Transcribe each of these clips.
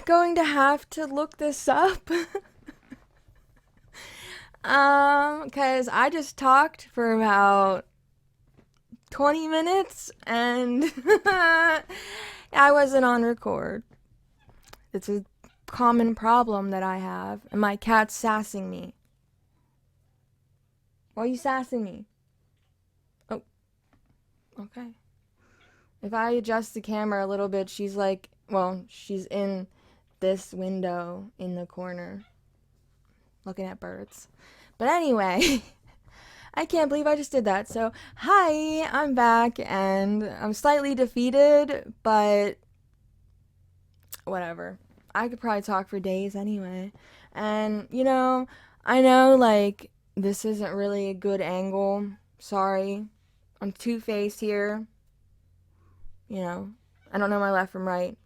going to have to look this up. Because I just talked for about 20 minutes and I wasn't on record. It's a common problem that I have, and my cat's sassing me. Why are you sassing me? Oh, okay. If I adjust the camera a little bit, she's like, well, she's in this window in the corner looking at birds. But anyway, I can't believe I just did that. So, hi, I'm back and I'm slightly defeated, but whatever. I could probably talk for days anyway. And, I know, like, this isn't really a good angle. Sorry. I'm two-faced here. I don't know my left from right.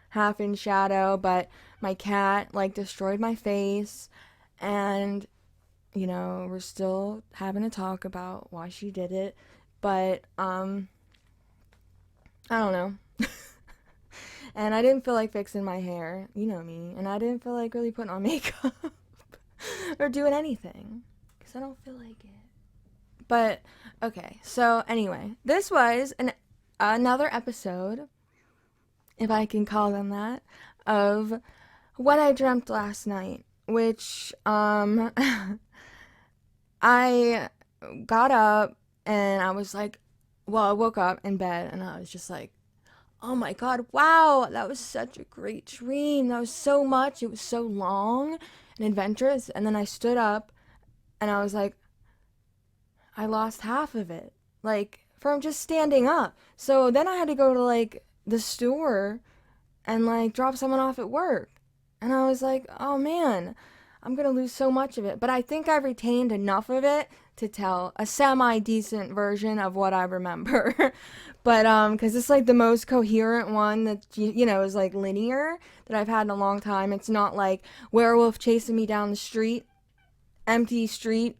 Half in shadow, but my cat, like, destroyed my face. And, we're still having a talk about why she did it. But, I don't know. And I didn't feel like fixing my hair, you know me, and I didn't feel like really putting on makeup or doing anything because I don't feel like it. But okay, so anyway, this was another episode, if I can call them that, of what I dreamt last night, which I got up and I was like, well, I woke up in bed and I was just like, oh my god, wow, that was such a great dream. That was so much. It was so long and adventurous. And then I stood up and I was like, I lost half of it. Like, from just standing up. So then I had to go to, like, the store and, like, drop someone off at work. And I was like, oh man, I'm gonna lose so much of it. But I think I retained enough of it to tell a semi-decent version of what I remember. But because it's like the most coherent one that is like linear that I've had in a long time. It's not like werewolf chasing me down the street, empty street,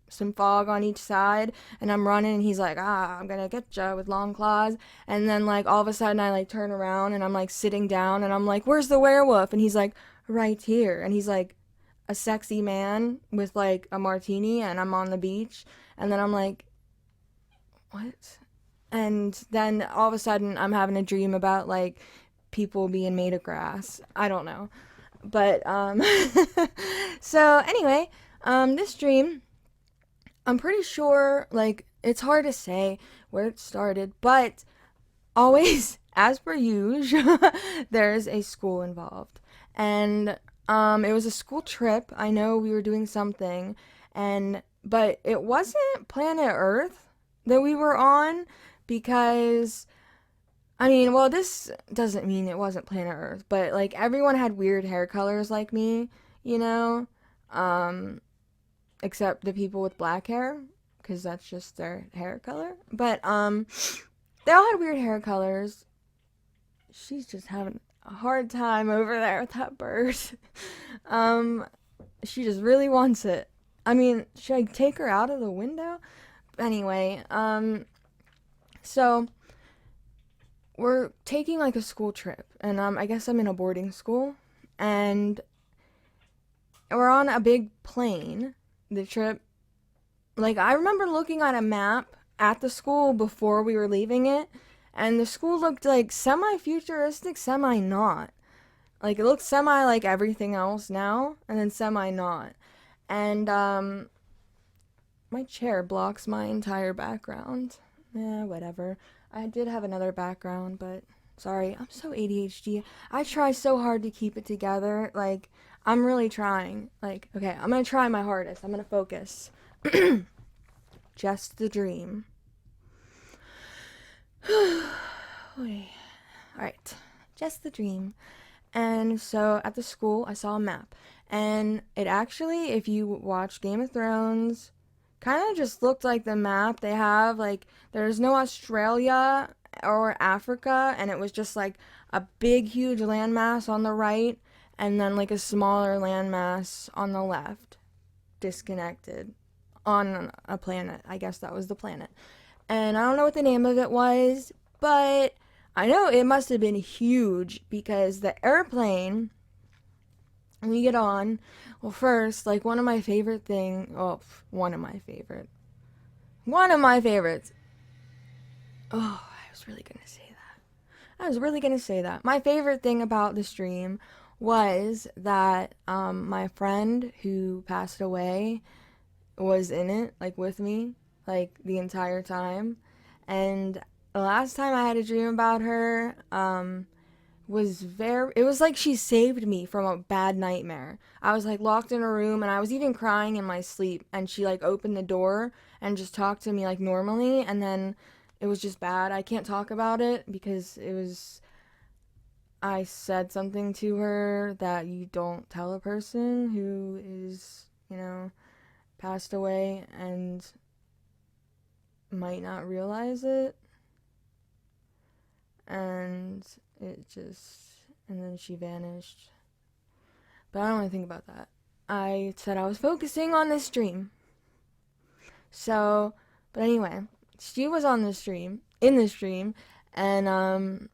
some fog on each side, and I'm running and he's like, I'm gonna get ya with long claws. And then like all of a sudden I like turn around and I'm like sitting down and I'm like, where's the werewolf? And he's like, right here. And he's like a sexy man with like a martini and I'm on the beach. And then I'm like, what? And then all of a sudden I'm having a dream about like people being made of grass. I don't know. But so anyway, this dream, I'm pretty sure, like, it's hard to say where it started, but always, as per usual, there's a school involved. And it was a school trip. I know we were doing something, but it wasn't planet Earth that we were on because, I mean, well, this doesn't mean it wasn't planet Earth, but, like, everyone had weird hair colors like me, you know? Um, except the people with black hair, because that's just their hair color. But they all had weird hair colors. She's just having a hard time over there with that bird. um, she just really wants it. I mean, should I take her out of the window? Anyway, so we're taking like a school trip, and I guess I'm in a boarding school, and we're on a big plane. The trip, like, I remember looking at a map at the school before we were leaving it, and the school looked like semi-futuristic, semi-not. Like, it looked semi like everything else now, and then semi-not. And my chair blocks my entire background. Whatever. I did have another background, but sorry, I'm so ADHD. I try so hard to keep it together. Like, I'm really trying. Like, okay, I'm gonna try my hardest. I'm gonna focus. Just the dream. Alright, just the dream. And so at the school, I saw a map. And it actually, if you watch Game of Thrones, kind of just looked like the map they have. Like, there's no Australia or Africa, and it was just like a big, huge landmass on the right, and then like a smaller landmass on the left, disconnected on a planet. I guess that was the planet. And I don't know what the name of it was, but I know it must have been huge because the airplane, when we get on, well, first, like one of my favorite, one of my favorites. Oh, I was really gonna say that. I was really gonna say that. My favorite thing about the stream was that my friend who passed away was in it, like with me, like the entire time. And the last time I had a dream about her, it was like she saved me from a bad nightmare. I was like locked in a room and I was even crying in my sleep, and she like opened the door and just talked to me like normally, and then it was just bad. I can't talk about it because I said something to her that you don't tell a person who is, passed away and might not realize it. And it just, and then she vanished. But I don't want to think about that. I said I was focusing on this stream. So, but anyway, she was on the stream, in the stream, and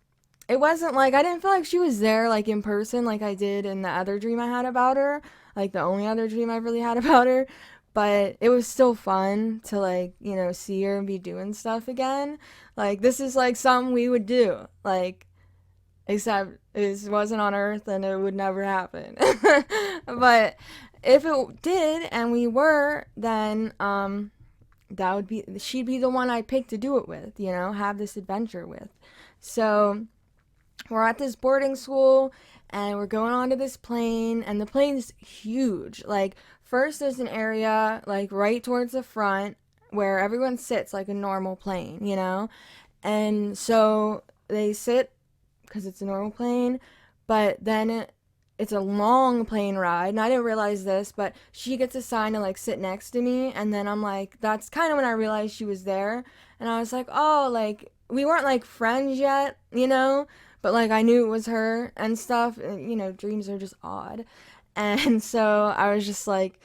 it wasn't like, I didn't feel like she was there like in person like I did in the other dream I had about her, like the only other dream I really had about her. But it was still fun to like, see her and be doing stuff again. Like this is like something we would do. Like except it wasn't on Earth and it would never happen. But if it did and we were, then that would be she'd be the one I picked to do it with, have this adventure with. So we're at this boarding school and we're going onto this plane, and the plane's huge. Like first there's an area like right towards the front where everyone sits like a normal plane, and so they sit because it's a normal plane, but then it's a long plane ride, and I didn't realize this, but she gets assigned to like sit next to me, and then I'm like, that's kind of when I realized she was there, and I was like, oh, like we weren't like friends yet, but like I knew it was her and stuff, and dreams are just odd, and so I was just like,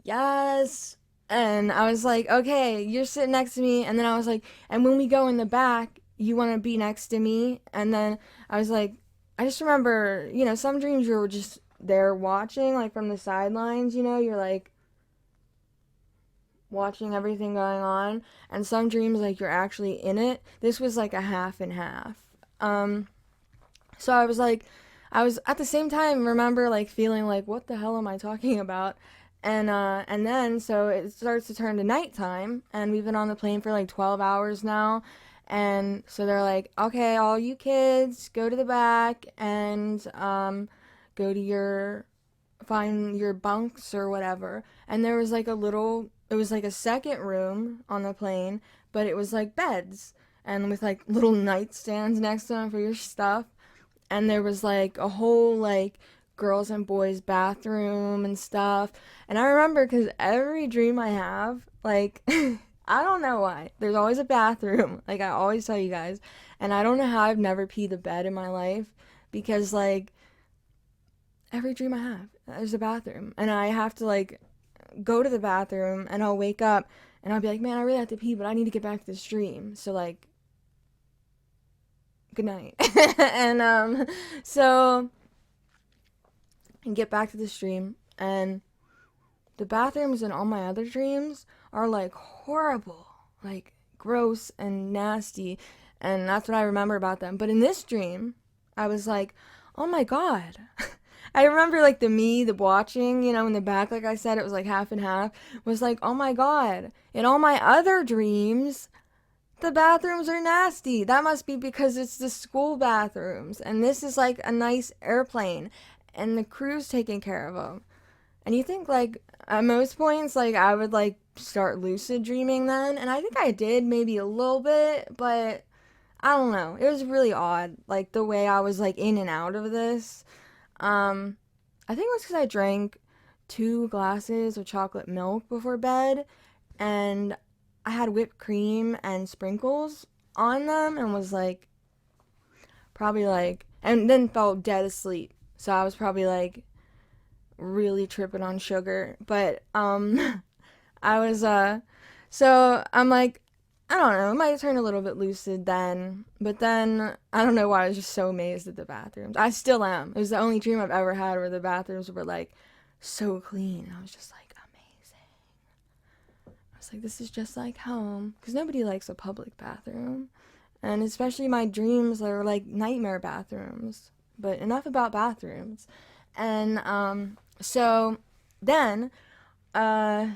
yes. And I was like, okay, you're sitting next to me. And then I was like, and when we go in the back, you want to be next to me? And then I was like, I just remember, some dreams you were just there watching, like from the sidelines, you're like watching everything going on. And some dreams, like you're actually in it. This was like a half and half. So I was like, I was at the same time remember like feeling like, what the hell am I talking about? And then so it starts to turn to nighttime, and we've been on the plane for like 12 hours now. And so they're like, okay, all you kids go to the back and go to find your bunks or whatever. And there was like it was like a second room on the plane, but it was like beds and with like little nightstands next to them for your stuff. And there was like a whole like girls and boys bathroom and stuff. And I remember because every dream I have, like, I don't know why. There's always a bathroom, like I always tell you guys. And I don't know how I've never peed the bed in my life because, like, every dream I have, there's a bathroom. And I have to, like, go to the bathroom and I'll wake up and I'll be like, man, I really have to pee, but I need to get back to the stream. So, like, good night. And, so, and get back to the stream. And the bathrooms in all my other dreams are like horrible, like gross and nasty, and that's what I remember about them. But in this dream, I was like, oh my god. I remember like the watching, in the back, like I said, it was like half and half, was like, oh my god. In all my other dreams, the bathrooms are nasty. That must be because it's the school bathrooms, and this is like a nice airplane, and the crew's taking care of them. And you think like at most points, like I would like start lucid dreaming then, and I think I did maybe a little bit, but I don't know. It was really odd, like the way I was like in and out of this. I think it was because I drank 2 glasses of chocolate milk before bed, and I had whipped cream and sprinkles on them, and was like probably like, and then fell dead asleep. So I was probably like really tripping on sugar, but I was so I'm like, I don't know, it might have turned a little bit lucid then, but then I don't know why I was just so amazed at the bathrooms. I still am. It was the only dream I've ever had where the bathrooms were like so clean. I was just like amazing. I was like, this is just like home, because nobody likes a public bathroom, and especially my dreams are like nightmare bathrooms. But enough about bathrooms. And so then uh,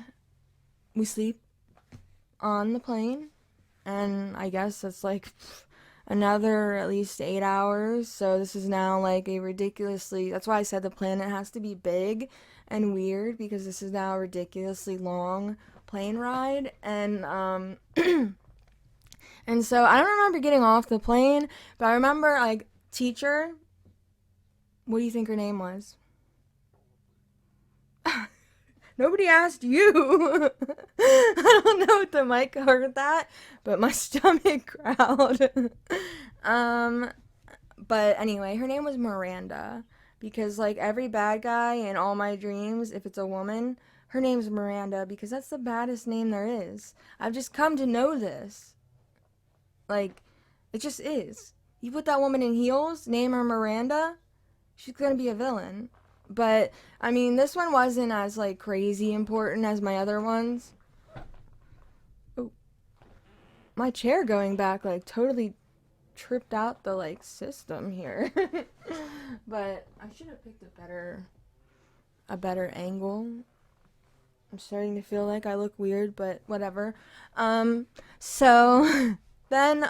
we sleep on the plane, and I guess it's like another at least 8 hours. So this is now like a ridiculously, that's why I said the planet has to be big and weird, because this is now a ridiculously long plane ride. And and so I don't remember getting off the plane, but I remember like teacher, what do you think her name was? Nobody asked you. I don't know if the mic heard that, but my stomach growled. um, but anyway, her name was Miranda, because like every bad guy in all my dreams, if it's a woman, her name's Miranda, because that's the baddest name there is. I've just come to know this. Like, it just is. You put that woman in heels, name her Miranda, she's gonna be a villain. But I mean, this one wasn't as like crazy important as my other ones. Oh, my chair going back like totally tripped out the like system here. But I should have picked a better angle. I'm starting to feel like I look weird, but whatever. So then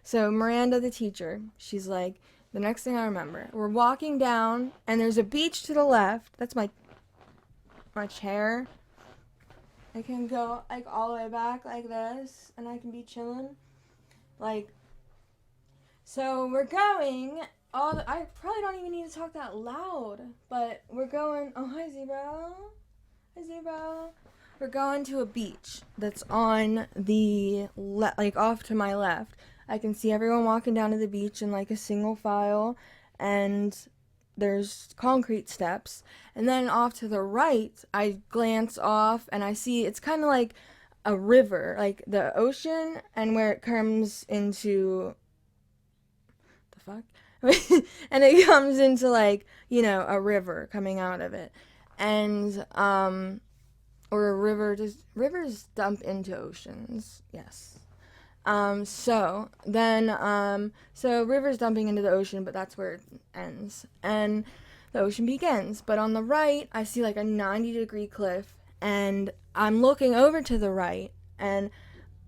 so Miranda the teacher, she's like, the next thing I remember, we're walking down and there's a beach to the left. That's my chair. I can go like all the way back like this, and I can be chilling. Like, so we're going I probably don't even need to talk that loud, but we're going, oh hi Zebra. Hi Zebra. We're going to a beach that's on the like off to my left. I can see everyone walking down to the beach in like a single file, and there's concrete steps. And then off to the right, I glance off and I see it's kind of like a river, like the ocean, and where it comes into the fuck, and it comes into like, you know, a river coming out of it, and or a river, just rivers dump into oceans, yes. So rivers dumping into the ocean, but that's where it ends. And the ocean begins. But on the right, I see like a 90-degree cliff, and I'm looking over to the right, and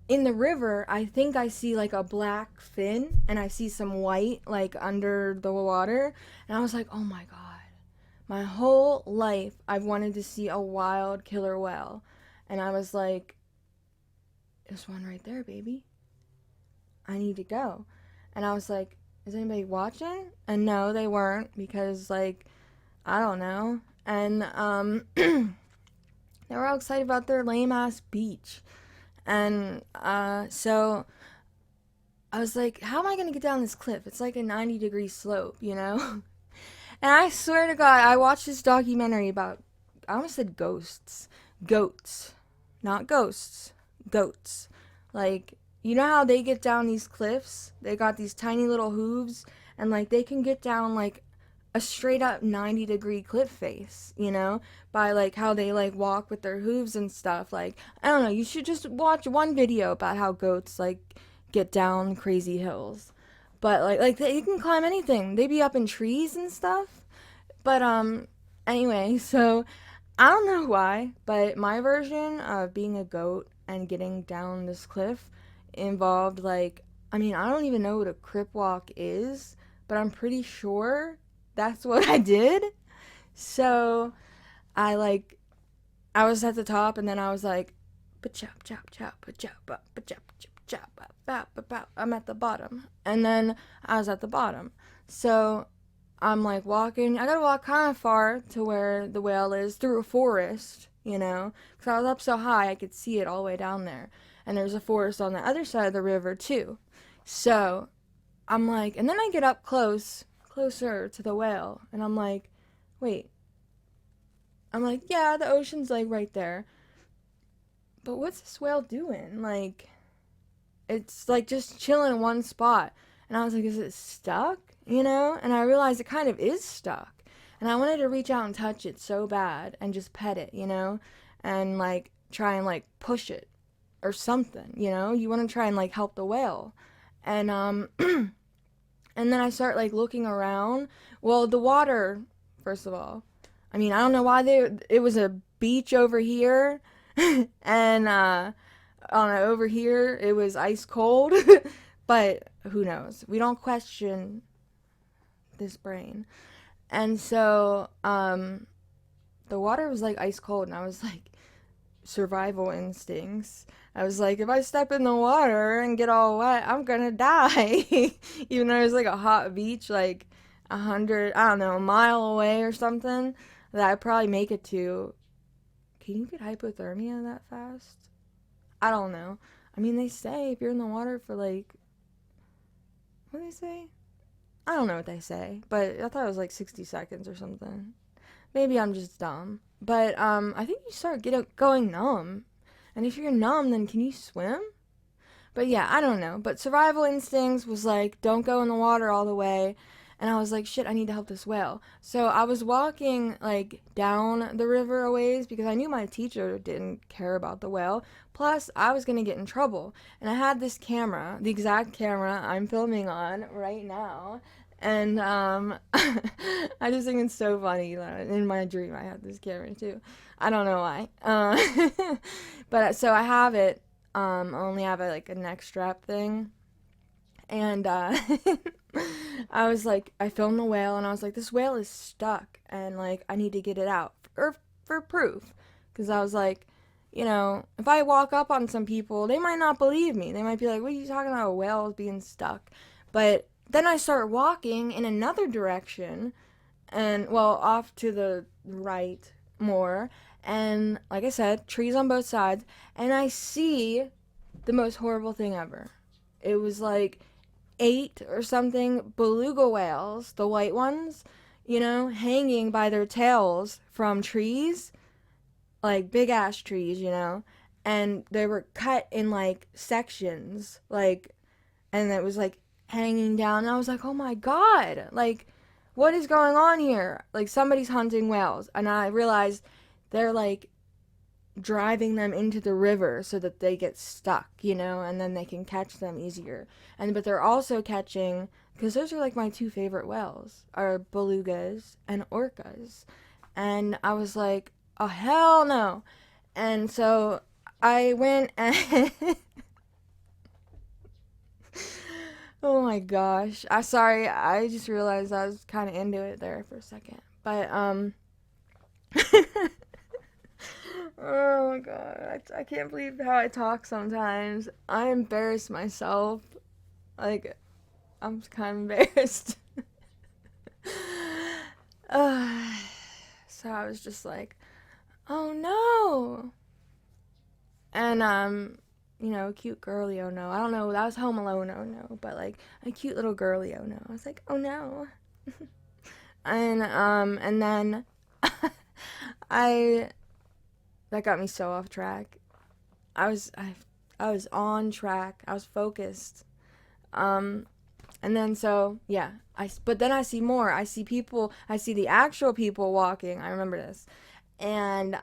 in the river, I think I see like a black fin, and I see some white like under the water, and I was like, oh my god. My whole life, I've wanted to see a wild killer whale. And I was like, there's one right there, baby. I need to go. And I was like, is anybody watching? And no, they weren't, because like, I don't know. And they were all excited about their lame ass beach. And so I was like, how am I gonna get down this cliff? It's like a 90-degree slope, you know? And I swear to God, I watched this documentary about, I almost said ghosts. Goats. Not ghosts. Goats. Like, you know how they get down these cliffs? They got these tiny little hooves, and like they can get down like a straight up 90-degree cliff face, you know? By like how they like walk with their hooves and stuff. Like, I don't know, you should just watch one video about how goats like get down crazy hills. But like they can climb anything. They be up in trees and stuff. But anyway, so I don't know why, but my version of being a goat and getting down this cliff involved like, I mean, I don't even know what a crip walk is, but I'm pretty sure that's what I did. So I was at the top, and then I was like, chop chop chop chop chop chop. I'm at the bottom, and then I was at the bottom. So I'm like walking. I gotta walk kind of far to where the whale is through a forest, you know, because I was up so high I could see it all the way down there, and there's a forest on the other side of the river too. So I'm like, and then I get up closer to the whale, and I'm like, wait. I'm like, yeah, the ocean's like right there. But what's this whale doing? Like, it's like just chilling in one spot. And I was like, is it stuck? You know? And I realized it kind of is stuck. And I wanted to reach out and touch it so bad and just pet it, you know? And like try and like push it or something, you know? You want to try and like help the whale. And and then I start like looking around. Well, the water, first of all. I mean, I don't know why it was a beach over here and over here it was ice cold. But who knows? We don't question this brain. And so the water was like ice cold and I was like survival instincts. I was like, if I step in the water and get all wet, I'm gonna die. Even though there's like a hot beach, like 100, I don't know, a mile away or something, that I'd probably make it to. Can you get hypothermia that fast? I don't know. I mean, they say if you're in the water for like, what do they say? I don't know what they say, but I thought it was like 60 seconds or something. Maybe I'm just dumb. But I think you start going numb. And if you're numb, then can you swim? But yeah, I don't know. But survival instincts was like, don't go in the water all the way. And I was like, shit, I need to help this whale. So I was walking like down the river a ways because I knew my teacher didn't care about the whale. Plus, I was going to get in trouble. And I had this camera, the exact camera I'm filming on right now. And I just think it's so funny that in my dream I had this camera too. I don't know why. But so I have it. I only have like a neck strap thing. And I was like, I filmed the whale and I was like, this whale is stuck and like I need to get it out for proof. Because I was like, you know, if I walk up on some people, they might not believe me. They might be like, what are you talking about? A whale being stuck. But then I start walking in another direction and, well, off to the right more. And like I said, trees on both sides. And I see the most horrible thing ever. It was like 8 or something beluga whales, the white ones, you know, hanging by their tails from trees, like big ass trees, you know, and they were cut in like sections, like, and it was like hanging down. And I was like, oh my god, like, what is going on here? Like, somebody's hunting whales. And I realized they're like driving them into the river so that they get stuck, you know, and then they can catch them easier. And but they're also catching, because those are like my two favorite whales, are belugas and orcas. And I was like, oh hell no. And so I went and oh my gosh. I sorry, I just realized I was kind of into it there for a second. But oh my god, I can't believe how I talk sometimes. I embarrass myself. Like, I'm kind of embarrassed. uh, so I was just like, oh no. And, you know, cute girly, oh no. I don't know, that was Home Alone, oh no. But, like, a cute little girly, oh no. I was like, oh no. And then I, that got me so off track. I was, I, I was on track. I was focused. Um, and then so yeah, but then I see more. I see people. I see the actual people walking. I remember this, and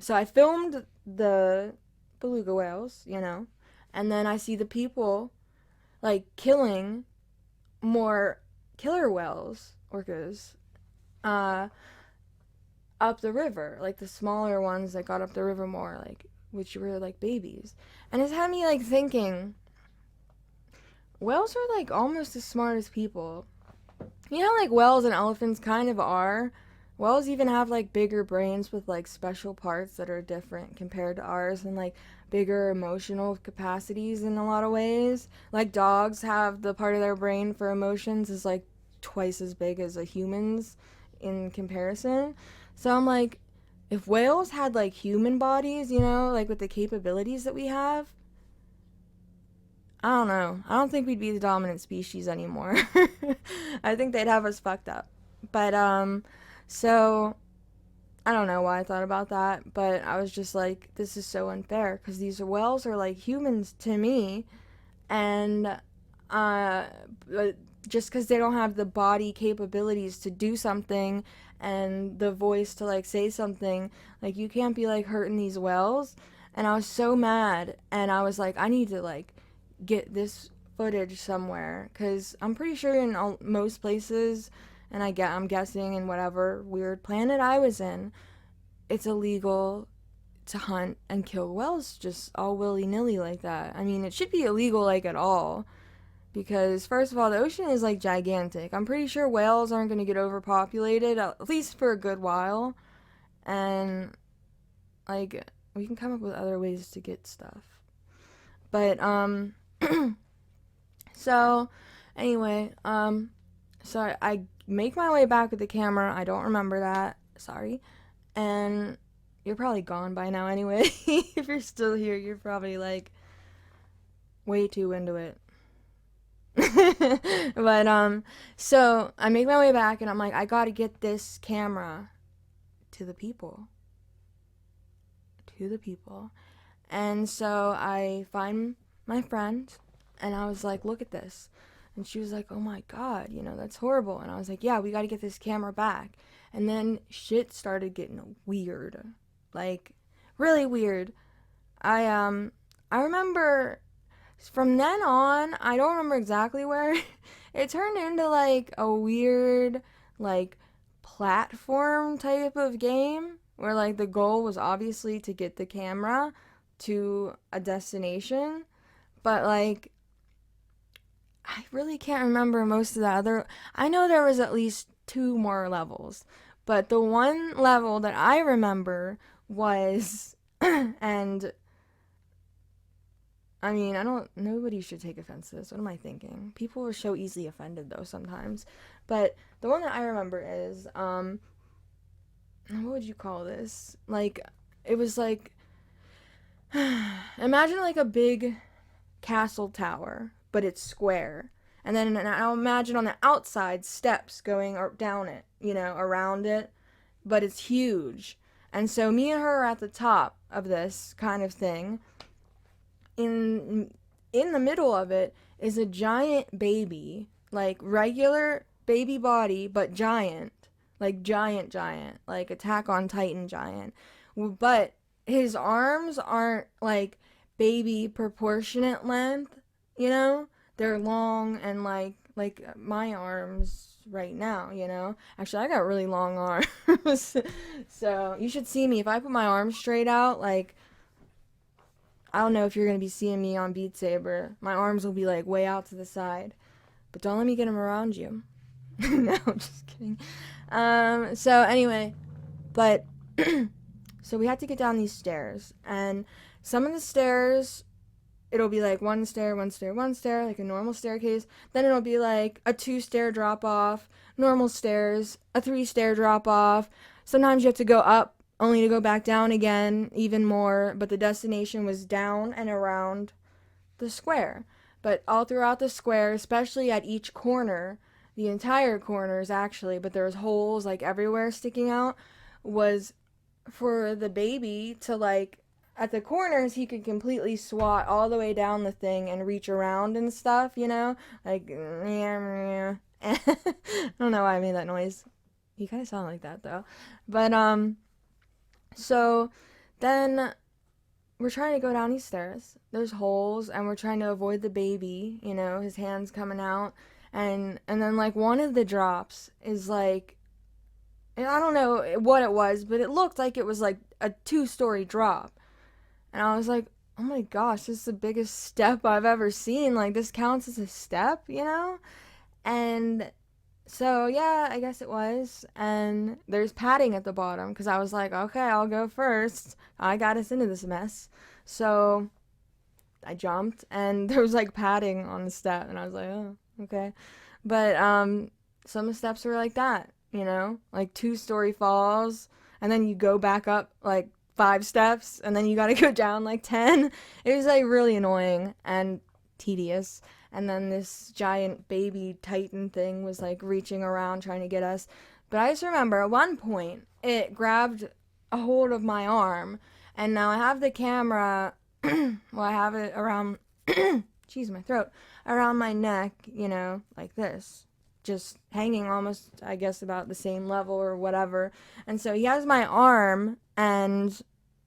so I filmed the beluga whales, you know, and then I see the people like killing more killer whales, orcas, uh, up the river, like the smaller ones that got up the river more, like which were like babies, and it had me like thinking whales are like almost as smart as people. You know, like whales and elephants kind of are. Whales even have like bigger brains with like special parts that are different compared to ours and like bigger emotional capacities in a lot of ways. Like dogs have the part of their brain for emotions is like twice as big as a human's in comparison. So I'm like, if whales had like human bodies, you know, like with the capabilities that we have, I don't know. I don't think we'd be the dominant species anymore. I think they'd have us fucked up. But so I don't know why I thought about that, but I was just like, this is so unfair because these whales are like humans to me, And uh, just because they don't have the body capabilities to do something and the voice to like say something, like you can't be like hurting these whales. And I was so mad, and I was like, I need to like get this footage somewhere, because I'm pretty sure in most places, and I'm guessing in whatever weird planet I was in, it's illegal to hunt and kill whales just all willy-nilly like that. I mean, it should be illegal like at all, because first of all, the ocean is like gigantic. I'm pretty sure whales aren't going to get overpopulated, at least for a good while. And like, we can come up with other ways to get stuff. But so anyway, so I make my way back with the camera. I don't remember that, sorry. And you're probably gone by now anyway. If you're still here, you're probably like way too into it. But so I make my way back, and I'm like, I gotta get this camera to the people. To the people. And so I find my friend, and I was like, look at this. And she was like, oh my God, you know, that's horrible. And I was like, yeah, we got to get this camera back. And then shit started getting weird. Like, really weird. I remember from then on, I don't remember exactly where, it turned into like a weird, like, platform type of game where like the goal was obviously to get the camera to a destination, but like I really can't remember most of the other. I know there was at least two more levels, but the one level that I remember was and I mean, I don't, nobody should take offense to this. What am I thinking? People are so easily offended though sometimes. But the one that I remember is, what would you call this? Like, it was like, imagine like a big castle tower, but it's square. And then I'll imagine on the outside steps going down it, you know, around it, but it's huge. And so me and her are at the top of this kind of thing. In the middle of it is a giant baby, like regular baby body, but giant, like giant, like Attack on Titan giant. But his arms aren't like baby proportionate length, you know? They're long and like my arms right now, you know? Actually, I got really long arms. So, you should see me if I put my arms straight out, like I don't know if you're going to be seeing me on Beat Saber. My arms will be like way out to the side. But don't let me get them around you. No, just kidding. So anyway, but so we had to get down these stairs, and some of the stairs, it'll be like one stair, like a normal staircase. Then it'll be like a 2-stair drop off, normal stairs, a 3-stair drop off. Sometimes you have to go up only to go back down again, even more, but the destination was down and around the square. But all throughout the square, especially at each corner, the entire corners actually, but there was holes like everywhere sticking out, was for the baby to like, at the corners he could completely swat all the way down the thing and reach around and stuff, you know? Like, I don't know why I made that noise. He kind of sounded like that though. But, so then we're trying to go down these stairs. There's holes, and we're trying to avoid the baby, you know, his hands coming out. And then like one of the drops is like, and I don't know what it was, but it looked like it was like a 2-story drop. And I was like, oh my gosh, this is the biggest step I've ever seen. Like, this counts as a step, you know? And so, yeah, I guess it was. And there's padding at the bottom, because I was like, okay, I'll go first. I got us into this mess. So I jumped, and there was like padding on the step, and I was like, oh, okay. But some of the steps were like that, you know? Like 2-story falls, and then you go back up like 5 steps, and then you gotta go down like 10. It was like really annoying and tedious. And then this giant baby titan thing was like reaching around trying to get us. But I just remember at one point it grabbed a hold of my arm, and now I have the camera. Well, I have it around geez, my throat, around my neck, like this. Just hanging almost, I guess, about the same level or whatever. And so he has my arm and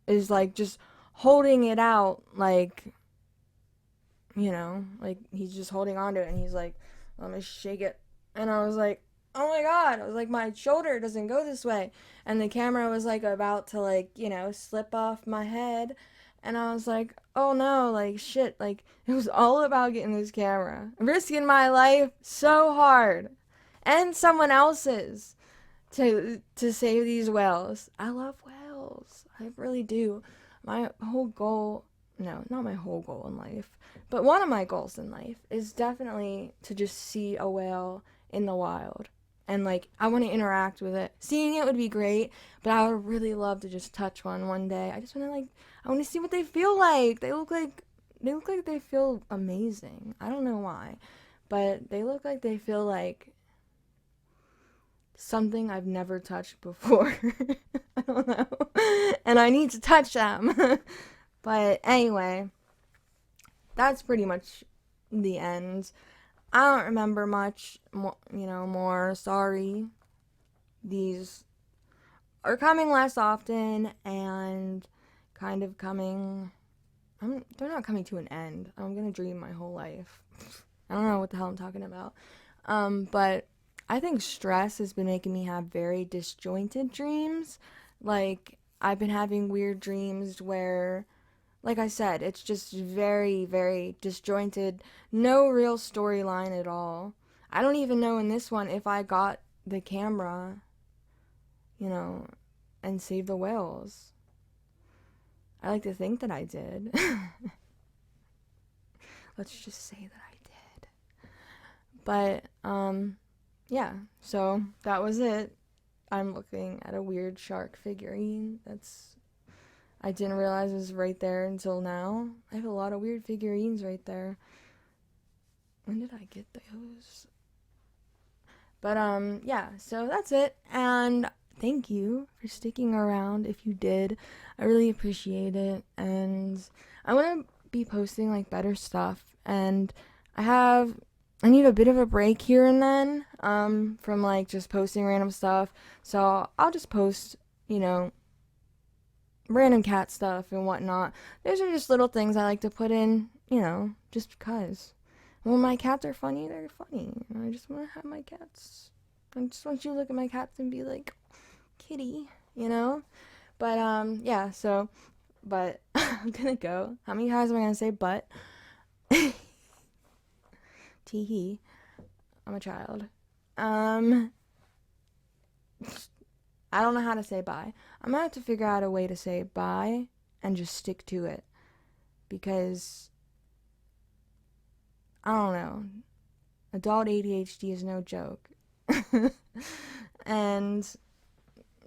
is like just holding it out, like, like he's just holding onto it and he's like, let me shake it. And I was like, oh my God. I was like, my shoulder doesn't go this way. And the camera was like about to, like, slip off my head. And I was like, oh no, like shit. Like, it was all about getting this camera. Risking my life so hard. And someone else's to save these whales. I love whales. I really do. My whole goal, no, not my whole goal in life, but one of my goals in life is definitely to just see a whale in the wild. And like, I want to interact with it. Seeing it would be great, but I would really love to just touch one day. I just want to I want to see what they feel like. They look like they feel amazing. I don't know why, but they look like they feel like something I've never touched before. I don't know. And I need to touch them. But anyway, that's pretty much the end. I don't remember much more. Sorry. These are coming less often and kind of coming. They're not coming to an end. I'm going to dream my whole life. I don't know what the hell I'm talking about. But I think stress has been making me have very disjointed dreams. Like, I've been having weird dreams where, like I said, it's just very, very disjointed. No real storyline at all. I don't even know in this one if I got the camera, and saved the whales. I like to think that I did. Let's just say that I did. But, yeah, so that was it. I'm looking at a weird shark figurine I didn't realize it was right there until now. I have a lot of weird figurines right there. When did I get those? But yeah, so that's it. And thank you for sticking around if you did. I really appreciate it. And I want to be posting like better stuff, and I need a bit of a break here and then from like just posting random stuff. So I'll just post, random cat stuff and whatnot. Those are just little things I like to put in, just because. When my cats are funny, they're funny. I just want to have my cats. I just want you to look at my cats and be like, kitty, But yeah, so, but I'm gonna go. How many times am I gonna say but? Tee-hee. I'm a child. I don't know how to say bye. I'm gonna have to figure out a way to say bye and just stick to it. Because, I don't know. Adult ADHD is no joke. And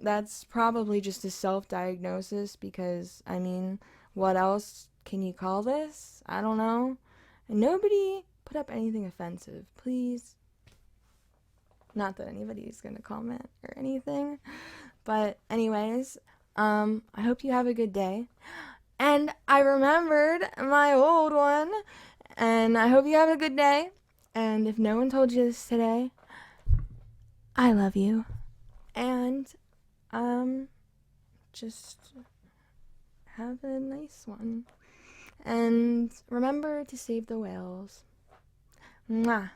that's probably just a self-diagnosis because, I mean, what else can you call this? I don't know. And nobody put up anything offensive, please. Not that anybody's gonna comment or anything. But anyways, I hope you have a good day. And I remembered my old one. And I hope you have a good day. And if no one told you this today, I love you. And just have a nice one. And remember to save the whales. Mwah.